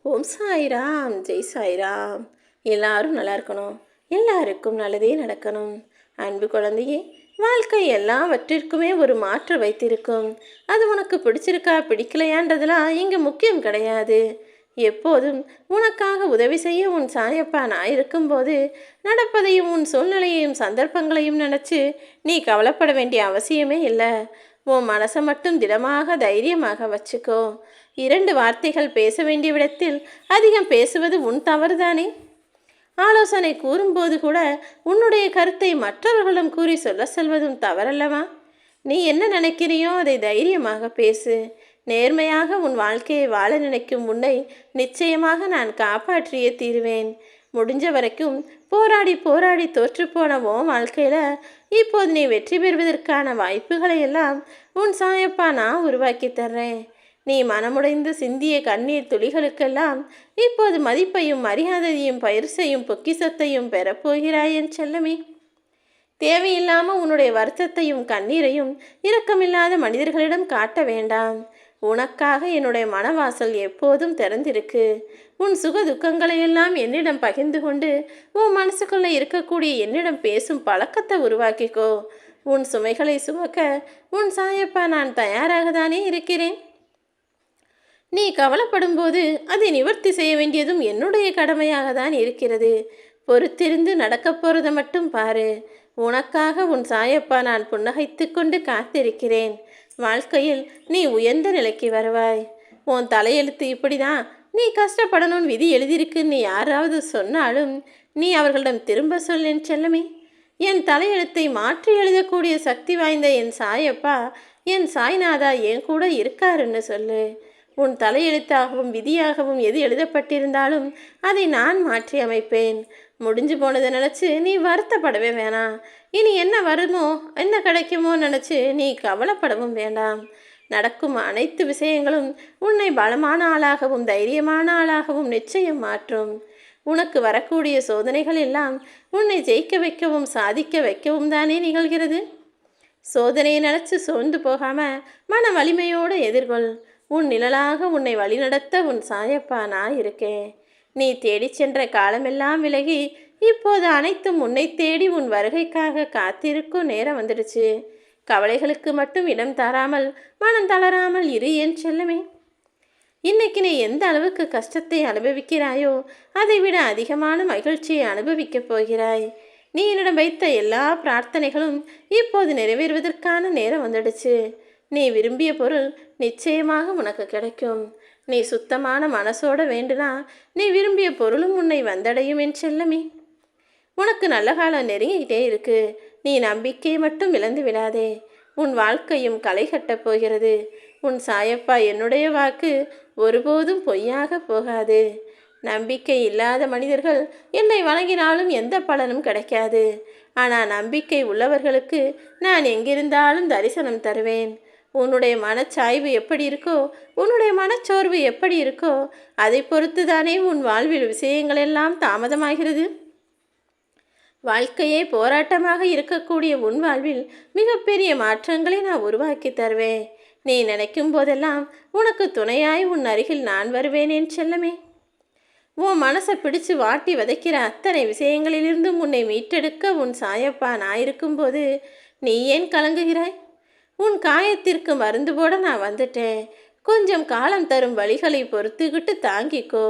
ஓம் சாய்ராம், ஜெய் சாய்ராம். எல்லாரும் நல்லா இருக்கணும், எல்லாருக்கும் நல்லதே நடக்கணும். அன்பு குழந்தையே, வாழ்க்கை எல்லாவற்றிற்குமே ஒரு மாற்று வைத்திருக்கும். அது உனக்கு பிடிச்சிருக்கா பிடிக்கலையான்றதுலாம் இங்கே முக்கியம் கிடையாது. எப்போதும் உனக்காக உதவி செய்ய உன் சாயப்பா நான் இருக்கும்போது நடப்பதையும் உன் சூழ்நிலையையும் சந்தர்ப்பங்களையும் நினச்சி நீ கவலைப்பட வேண்டிய அவசியமே இல்லை. உன் மனசை மட்டும் திடமாக தைரியமாக வச்சுக்கோ. 2 வார்த்தைகள் பேச வேண்டிய விடத்தில் அதிகம் பேசுவது உன் தவறுதானே. ஆலோசனை கூறும்போது கூட உன்னுடைய கருத்தை மற்றவர்களிடம் கூறி சொல்ல செல்வதும் தவறல்லவா? நீ என்ன நினைக்கிறியோ அதை தைரியமாக பேசு. நேர்மையாக உன் வாழ்க்கையை வாழ நினைக்கும் உன்னை நிச்சயமாக நான் காப்பாற்றியே தீருவேன். முடிஞ்ச வரைக்கும் போராடி போராடி தோற்றுப்போன உன் வாழ்க்கையில் இப்போது நீ வெற்றி பெறுவதற்கான வாய்ப்புகளை எல்லாம் உன் சாயப்பா நான் உருவாக்கி தர்றேன். நீ மனமுடைந்து சிந்திய கண்ணீர் துளிகளுக்கெல்லாம் இப்போது மதிப்பையும் மரியாதையும் பயிர்சையும் பொக்கிசத்தையும் பெறப்போகிறாய் என் செல்லமே. தேவையில்லாமல் உன்னுடைய வருத்தத்தையும் கண்ணீரையும் இரக்கமில்லாத மனிதர்களிடம் காட்ட வேண்டாம். உனக்காக என்னுடைய மனவாசல் எப்போதும் திறந்திருக்கு. உன் சுக துக்கங்களையெல்லாம் என்னிடம் பகிர்ந்து கொண்டு உன் மனசுக்குள்ளே இருக்கக்கூடிய என்னிடம் பேசும் பழக்கத்தை உருவாக்கிக்கோ. உன் சுமைகளை சுமக்க உன் சாயப்பா நான் தயாராக தானே இருக்கிறேன். நீ கவலைப்படும் போது அதை நிவர்த்தி செய்ய வேண்டியதும் என்னுடைய கடமையாக தான் இருக்கிறது. பொறுத்திருந்து நடக்கப் போகிறத மட்டும் பாரு. உனக்காக உன் சாயப்பா நான் புன்னகைத்து கொண்டு காத்திருக்கிறேன். வாழ்க்கையில் நீ உயர்ந்த நிலைக்கு வருவாய். உன் தலையெழுத்து இப்படி தான், நீ கஷ்டப்படணும்னு விதி எழுதியிருக்குன்னு யாராவது சொன்னாலும் நீ அவர்களிடம் திரும்ப சொல்லேன் செல்லமே. என் தலையெழுத்தை மாற்றி எழுதக்கூடிய சக்தி வாய்ந்த என் சாயப்பா, என் சாய்நாதா என் கூட இருக்காருன்னு சொல்லு. உன் தலையெழுத்தாகவும் விதியாகவும் எது எழுதப்பட்டிருந்தாலும் அதை நான் மாற்றி அமைப்பேன். முடிஞ்சு போனதை நினச்சி நீ வருத்தப்படவே வேணாம். இனி என்ன வருமோ என்ன கிடைக்குமோ நினச்சி நீ கவலைப்படவும் வேண்டாம். நடக்கும் அனைத்து விஷயங்களும் உன்னை பலமான ஆளாகவும் தைரியமான ஆளாகவும் நிச்சயம் மாற்றும். உனக்கு வரக்கூடிய சோதனைகள் எல்லாம் உன்னை ஜெயிக்க வைக்கவும் சாதிக்க வைக்கவும் தானே நிகழ்கிறது. சோதனையை நினச்சி சோர்ந்து போகாமல் மன வலிமையோடு எதிர்கொள். உன் நிழலாக உன்னை வழிநடத்த உன் சாயப்பா நான் இருக்கேன். நீ தேடி சென்ற காலமெல்லாம் விலகி இப்போது அனைத்தும் உன்னை தேடி உன் வருகைக்காக காத்திருக்கும் நேரம் வந்துடுச்சு. கவலைகளுக்கு மட்டும் இடம் தராமல் மனம் தளராமல் இரு என் செல்லமே. இன்னைக்கு நீ எந்த அளவுக்கு கஷ்டத்தை அனுபவிக்கிறாயோ அதை விட அதிகமான மகிழ்ச்சியை அனுபவிக்கப் போகிறாய். நீ என்னிடம் வைத்த எல்லா பிரார்த்தனைகளும் இப்போது நிறைவேறுவதற்கான நேரம் வந்துடுச்சு. நீ விரும்பிய பொருள் நிச்சயமாக உனக்கு கிடைக்கும். நீ சுத்தமான மனசோடு வேண்டுனா நீ விரும்பிய பொருளும் உன்னை வந்தடையும் என் செல்லமே. உனக்கு நல்ல காலம் நெருங்கிக்கிட்டே இருக்கு. நீ நம்பிக்கையை மட்டும் இழந்து விடாதே. உன் வாழ்க்கையும் களை கட்டப் போகிறது. உன் சாயப்பா என்னுடைய வாக்கு ஒருபோதும் பொய்யாக போகாது. நம்பிக்கை இல்லாத மனிதர்கள் என்னை வணங்கினாலும் எந்த பலனும் கிடைக்காது. ஆனால் நம்பிக்கை உள்ளவர்களுக்கு நான் எங்கிருந்தாலும் தரிசனம் தருவேன். உன்னுடைய மனச்சாய்வு எப்படி இருக்கோ, உன்னுடைய மனச்சோர்வு எப்படி இருக்கோ அதை பொறுத்து தானே உன் வாழ்வில் விஷயங்கள் எல்லாம் தாமதமாகிறது. வாழ்க்கையே போராட்டமாக இருக்கக்கூடிய உன் வாழ்வில் மிகப்பெரிய மாற்றங்களை நான் உருவாக்கி தருவேன். நீ நினைக்கும் போதெல்லாம் உனக்கு துணையாய் உன் அருகில் நான் வருவேன் என் செல்லமே. உன் மனசை பிடிச்சு வாட்டி வதைக்கிற அத்தனை விஷயங்களிலிருந்தும் உன்னை மீட்டெடுக்க உன் சாயப்பா நான் இருக்கும்போது நீ ஏன் கலங்குகிறாய்? உன் காயத்திற்கு மருந்து போட நான் வந்துட்டேன். கொஞ்சம் காலம் தரும் வழிகளை பொறுத்துக்கிட்டு தாங்கிக்கோ.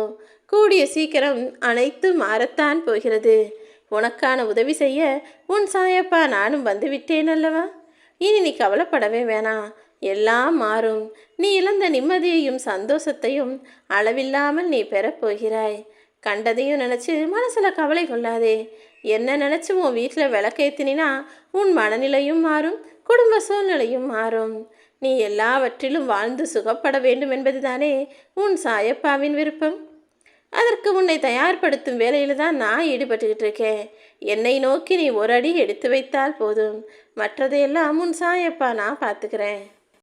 கூடிய சீக்கிரம் அனைத்தும் மாறத்தான் போகிறது. உனக்கான உதவி செய்ய உன் சாயப்பா நானும் வந்துவிட்டேன் அல்லவா? இனி நீ கவலைப்படவே வேணாம். எல்லாம் மாறும். நீ இழந்த நிம்மதியையும் சந்தோஷத்தையும் அளவில்லாமல் நீ பெறப்போகிறாய். கண்டதையும் நினச்சி மனசில் கவலை கொள்ளாதே. என்ன நினச்சி உன் வீட்டில் விளக்கேற்றினா உன் மனநிலையும் மாறும், குடும்ப சூழ்நிலையும் மாறும். நீ எல்லாவற்றிலும் வாழ்ந்து சுகப்பட வேண்டும் என்பதுதானே உன் சாயப்பாவின் விருப்பம். அதற்கு உன்னை தயார்படுத்தும் வேலையில் தான் நான் ஈடுபட்டுக்கிட்டு இருக்கேன். என்னை நோக்கி நீ ஒரு அடி எடுத்து வைத்தால் போதும். மற்றதையெல்லாம் உன் சாயப்பா நான் பார்த்துக்கிறேன்.